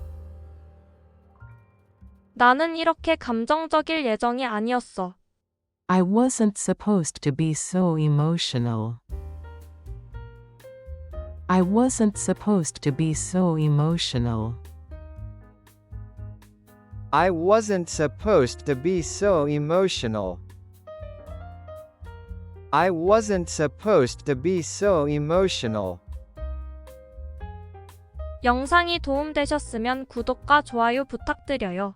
나는 이렇게 감정적일 예정이 아니었어. I wasn't supposed to be so emotional. I wasn't supposed to be so emotional. I wasn't supposed to be so emotional. I wasn't supposed to be so emotional. 영상이 도움되셨으면 구독과 좋아요 부탁드려요.